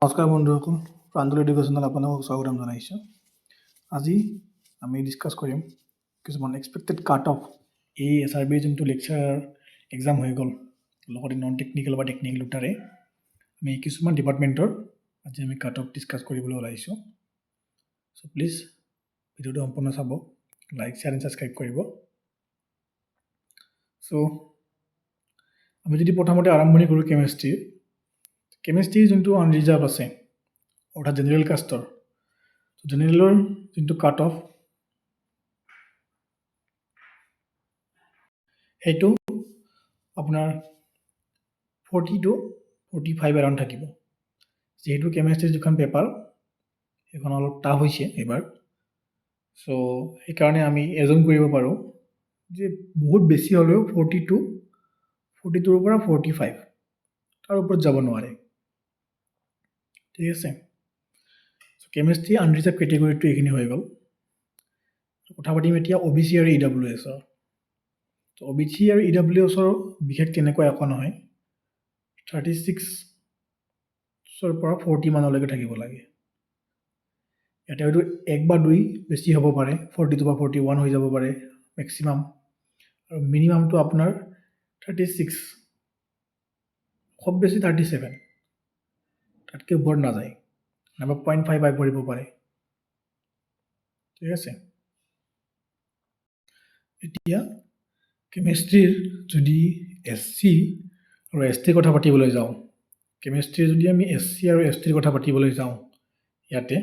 নমস্কাৰ বন্ধুসকল, প্ৰাঞ্জল এডুকেশ্যনত আপোনালোকক স্বাগতম জনাইছোঁ। আজি আমি ডিছকাছ কৰিম কিছুমান এক্সপেক্টেড কাট অফ এই SRB যোনটো লেকচাৰ এক্সাম হৈ গ'ল, লগতে নন টেকনিকেল বা টেকনিকেল দুটাৰে আমি কিছুমান ডিপাৰ্টমেণ্টৰ আজি আমি কাট অফ ডিছকাছ কৰিবলৈ ওলাইছোঁ। চ' প্লিজ ভিডিঅ'টো সম্পূৰ্ণ চাব, লাইক শ্বেয়াৰ এণ্ড ছাবস্ক্ৰাইব কৰিব। চ' আমি যদি প্ৰথমতে আৰম্ভণি কৰোঁ কেমেষ্ট্ৰিৰ যোনটো আনৰিজাৰ্ভ আছে অৰ্থাৎ জেনেৰেল কাষ্টৰ, জেনেৰেলৰ যোনটো কাট অফ সেইটো আপোনাৰ 40 to 45 এৰাউণ্ড থাকিব। যিহেতু কেমেষ্ট্ৰিৰ যিখন পেপাৰ সেইখন অলপ টাফ হৈছে এইবাৰ, চ' সেইকাৰণে আমি এজুম কৰিব পাৰোঁ যে বহুত বেছি হ'লেও 42ৰ পৰা 45 তাৰ ওপৰত যাব নোৱাৰে। ঠিক আছে, চ' কেমেষ্ট্ৰি আনৰিজাৰ্ভ কেটেগৰীটো এইখিনি হৈ গ'ল। কথা পাতিম এতিয়া OBC আৰু EWSৰ। ত' OBC আৰু EWSৰ বিশেষ তেনেকুৱা একো নহয়, 36ৰ পৰা 40 মানলৈকে থাকিব লাগে। ইয়াতে হয়তো 1 বা 2 বেছি হ'ব পাৰে, 42 বা 41 হৈ যাব পাৰে মেক্সিমাম, আৰু মিনিমামটো আপোনাৰ 36, খুব বেছি 37, তাতকৈ ওপৰত নাযায়, নাইবা 0.5 পৰিব পাৰে। ঠিক আছে, এতিয়া কেমেষ্ট্ৰিৰ যদি SC আৰু ST কথা পাতিবলৈ যাওঁ, কেমেষ্ট্ৰিৰ যদি আমি SC আৰু STৰ কথা পাতিবলৈ যাওঁ ইয়াতে,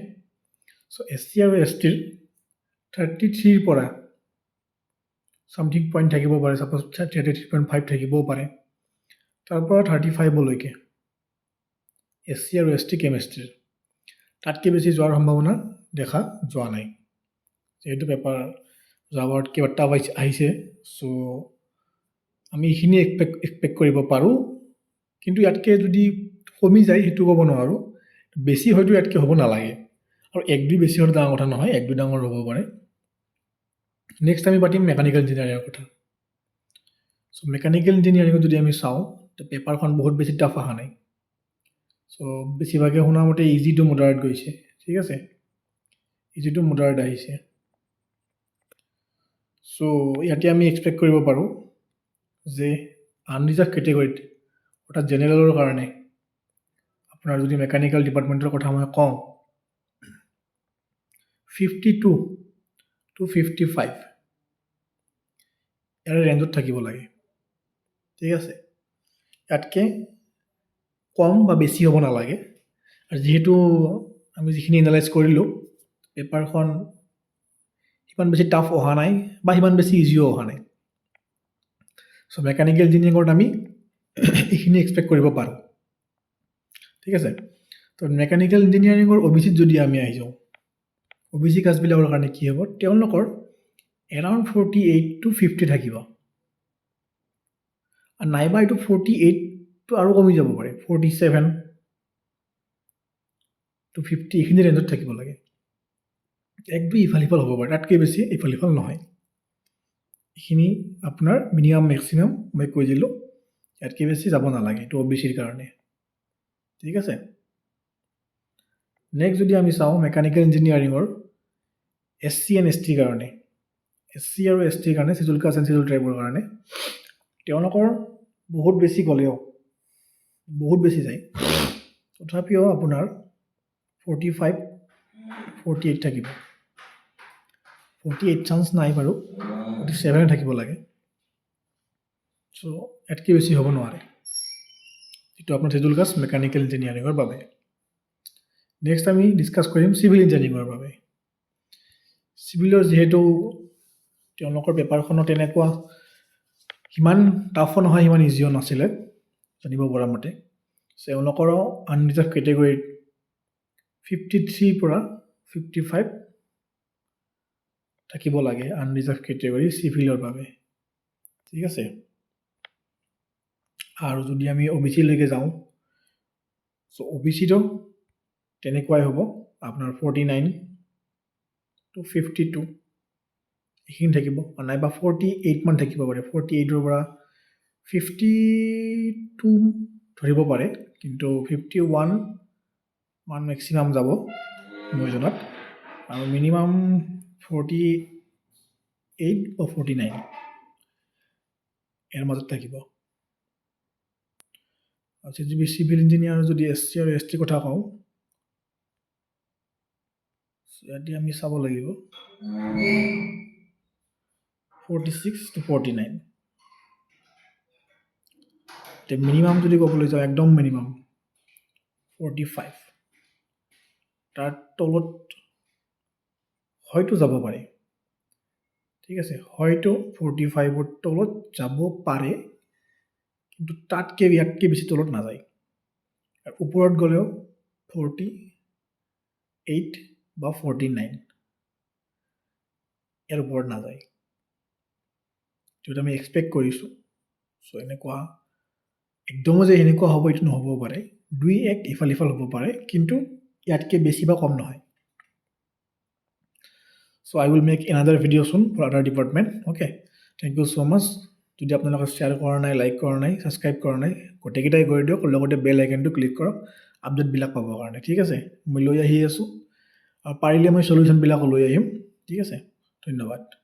চ' SC আৰু STৰ 33ৰ পৰা চামথিং পইণ্ট থাকিব পাৰে, ছাপ'জ 33.5 থাকিবও পাৰে, তাৰ পৰা 35লৈকে SC আৰু ST কেমেষ্ট্ৰিৰ। তাতকৈ বেছি যোৱাৰ সম্ভাৱনা দেখা যোৱা নাই, যিহেতু পেপাৰ যোৱাবাৰত কেইবাটাও আহিছে। চ' আমি এইখিনি এক্সপেক্ট কৰিব পাৰোঁ, কিন্তু ইয়াতকৈ যদি কমি যায় সেইটো ক'ব নোৱাৰোঁ, বেছি হয়তো ইয়াতকৈ হ'ব নালাগে, আৰু 1-2 বেছি হ'লে ডাঙৰ কথা নহয়, 1-2 ডাঙৰ হ'ব পাৰে। নেক্সট আমি পাতিম মেকানিকেল ইঞ্জিনিয়াৰিঙৰ কথা। চ' মেকানিকেল ইঞ্জিনিয়াৰিঙত যদি আমি চাওঁ, পেপাৰখন বহুত বেছি টাফ অহা নাই। চ' বেছিভাগে শুনা মতে ইজি টু মডাৰেট গৈছে। ঠিক আছে, ইজি টু মডাৰেট আহিছে। চ' ইয়াতে আমি এক্সপেক্ট কৰিব পাৰোঁ যে আনৰিজাৰ্ভ কেটেগৰীত অৰ্থাৎ জেনেৰেলৰ কাৰণে আপোনাৰ যদি মেকানিকেল ডিপাৰ্টমেণ্টৰ কথা মই কওঁ, 52 to 55 ইয়াৰে ৰেঞ্জত থাকিব লাগে। ঠিক আছে, ইয়াতকৈ কম বা বেছি হ'ব নালাগে। আৰু যিহেতু আমি যিখিনি এনালাইজ কৰিলোঁ, পেপাৰখন সিমান বেছি টাফ অহা নাই বা সিমান বেছি ইজিও অহা নাই। চ' মেকানিকেল ইঞ্জিনিয়াৰিঙত আমি এইখিনি এক্সপেক্ট কৰিব পাৰোঁ। ঠিক আছে, তো মেকানিকেল ইঞ্জিনিয়াৰিঙৰ OBCত যদি আমি আহি যাওঁ, OBC কাষ্টবিলাকৰ কাৰণে কি হ'ব, তেওঁলোকৰ এৰাউণ্ড 48 to 50 থাকিব, আৰু নাইবা এইটো 48টো আৰু কমি যাব পাৰে, 47 to 50 এইখিনি ৰেঞ্জত থাকিব লাগে। 1-2 ইফাল সিফাল হ'ব পাৰে, তাতকৈ বেছি ইফাল সিফাল নহয়। এইখিনি আপোনাৰ মিনিমাম মেক্সিমাম মই কৈ দিলোঁ, ইয়াতকৈ বেছি যাব নালাগে, এইটো OBCৰ কাৰণে। ঠিক আছে, নেক্সট যদি আমি চাওঁ মেকানিকেল ইঞ্জিনিয়াৰিঙৰ SC and STৰ কাৰণে, SC আৰু STৰ কাৰণে, চিডুল কাষ্ট এণ্ড চিডুল ট্ৰাইবৰ কাৰণে, তেওঁলোকৰ বহুত বেছি গ'লেও বহুত বেছি যায়, তথাপিও আপোনাৰ 45, 48 থাকিব। 48 চান্স নাই বাৰু, 47 থাকিব লাগে। চ' ইয়াতকৈ বেছি হ'ব নোৱাৰে, এইটো আপোনাৰ চিডুল কাষ্ট মেকানিকেল ইঞ্জিনিয়াৰিঙৰ বাবে। নেক্সট আমি ডিছকাছ কৰিম চিভিল ইঞ্জিনিয়াৰিঙৰ বাবে। চিভিলৰ যিহেতু তেওঁলোকৰ পেপাৰখনত তেনেকুৱা সিমান টাফো নহয়, সিমান ইজিও নাছিলে জানিব পৰা মতে। তেওঁলোকৰো আনৰিজাৰ্ভ কেটেগৰীত 53 পৰা 55 থাকিব লাগে, আনৰিজাৰ্ভ কেটেগৰী চিভিলৰ বাবে। ঠিক আছে, আৰু যদি আমি OBCলৈকে যাওঁ, চ' OBCটো তেনেকুৱাই হ'ব, আপোনাৰ 49 to 52 এইখিনি থাকিব, নাইবা 48 মান থাকিব পাৰে, 48ৰ পৰা 52 ধৰিব পাৰে, কিন্তু 51 মান মেক্সিমাম যাব মোৰ জনাত আৰু মিনিমাম 48 বা 49 ইয়াৰ মাজত থাকিব আৰু যদি চিভিল ইঞ্জিনিয়াৰ যদি SC আৰু ST কথা কওঁ ইয়াতে আমি চাব লাগিব 46 to 49 তে মিনিমাম যদি ক'বলৈ যাওঁ একদম মিনিমাম 45 তাৰ তলত হয়তো যাব পাৰে ঠিক আছে হয়তো 45ৰ তলত যাব পাৰে কিন্তু তাতকৈ ইয়াতকৈ বেছি তলত নাযায় আৰু ওপৰত গ'লেও 48 বা 49 ইয়াৰ ওপৰত নাযায় যিটো আমি এক্সপেক্ট কৰিছোঁ চ' এনেকুৱা একদমো যে এনেকুৱা হ'ব এইটো নহ'বও পাৰে 2-1 ইফাল সিফাল হ'ব পাৰে কিন্তু ইয়াতকৈ বেছি বা কম নহয় চ' I will make another video soon for other department okay thank you so much যদি আপোনালোকে শ্বেয়াৰ কৰা নাই লাইক কৰা নাই ছাবস্ক্ৰাইব কৰা নাই গোটেইকেইটাই কৰি দিয়ক লগতে বেল আইকনটো ক্লিক কৰক আপডেটবিলাক পাবৰ কাৰণে ঠিক আছে মই লৈ আহি আছোঁ আৰু পাৰিলে মই সলিউশ্যনবিলাকো লৈ আহিম ঠিক আছে ধন্যবাদ